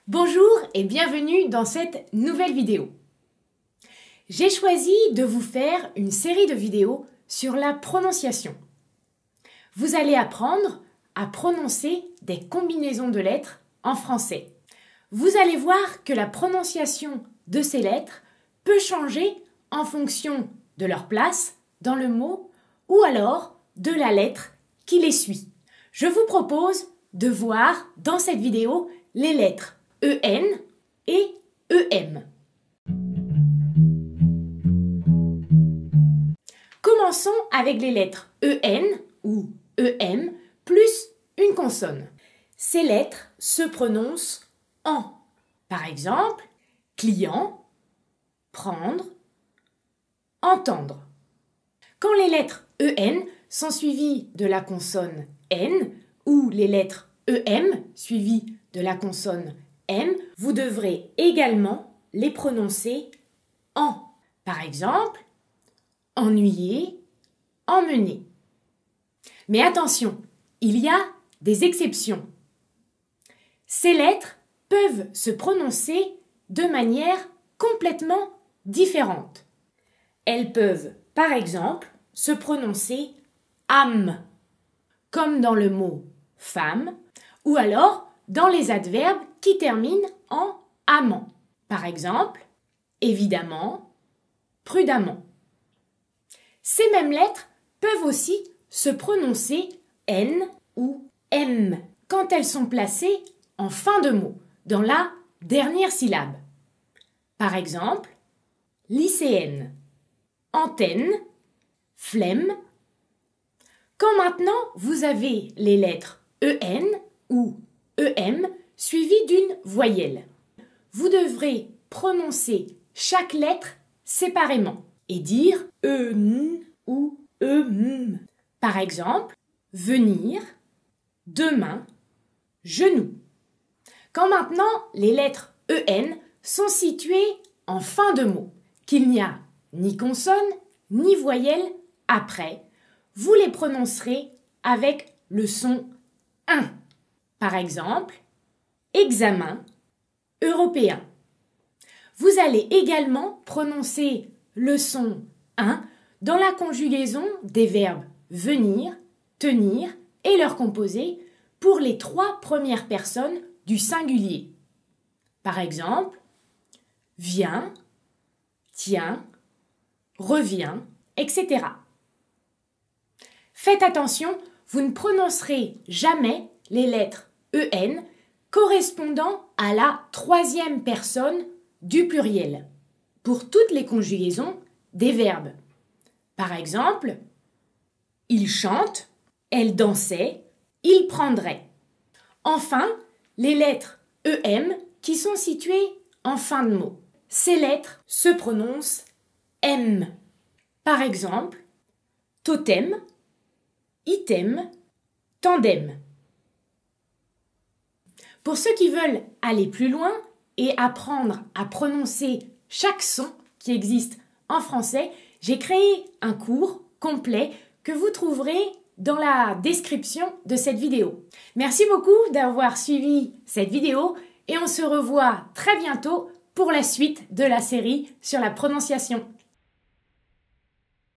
Bonjour et bienvenue dans cette nouvelle vidéo. J'ai choisi de vous faire une série de vidéos sur la prononciation. Vous allez apprendre à prononcer des combinaisons de lettres en français. Vous allez voir que la prononciation de ces lettres peut changer en fonction de leur place dans le mot ou alors de la lettre qui les suit. Je vous propose de voir dans cette vidéo les lettres EN et EM. Commençons avec les lettres EN ou EM plus une consonne. Ces lettres se prononcent en. Par exemple, client, prendre, entendre. Quand les lettres EN sont suivies de la consonne N ou les lettres EM suivies de la consonne M, vous devrez également les prononcer en. Par exemple, ennuyer, emmener. Mais attention, il y a des exceptions. Ces lettres peuvent se prononcer de manière complètement différente. Elles peuvent, par exemple, se prononcer âme, comme dans le mot femme, ou alors dans les adverbes qui terminent en amant. Par exemple, évidemment, prudemment. Ces mêmes lettres peuvent aussi se prononcer N ou M quand elles sont placées en fin de mot, dans la dernière syllabe. Par exemple, lycéenne, antenne, flemme. Quand maintenant vous avez les lettres EN ou EM suivies d'une voyelle, vous devrez prononcer chaque lettre séparément et dire EN ou EM. Par exemple, venir, demain, genou. Quand maintenant les lettres EN sont situées en fin de mot, qu'il n'y a ni consonne ni voyelle après, vous les prononcerez avec le son 1. Par exemple, examen, européen. Vous allez également prononcer le son 1 dans la conjugaison des verbes venir, tenir et leur composé pour les 3 premières personnes du singulier. Par exemple, viens, tiens, reviens, etc. Faites attention, vous ne prononcerez jamais les lettres EN correspondant à la 3e personne du pluriel pour toutes les conjugaisons des verbes. Par exemple, il chante, elle dansait, il prendrait. Enfin, les lettres EM qui sont situées en fin de mot. Ces lettres se prononcent M. Par exemple, totem, item, tandem. Pour ceux qui veulent aller plus loin et apprendre à prononcer chaque son qui existe en français, j'ai créé un cours complet que vous trouverez dans la description de cette vidéo. Merci beaucoup d'avoir suivi cette vidéo et on se revoit très bientôt pour la suite de la série sur la prononciation.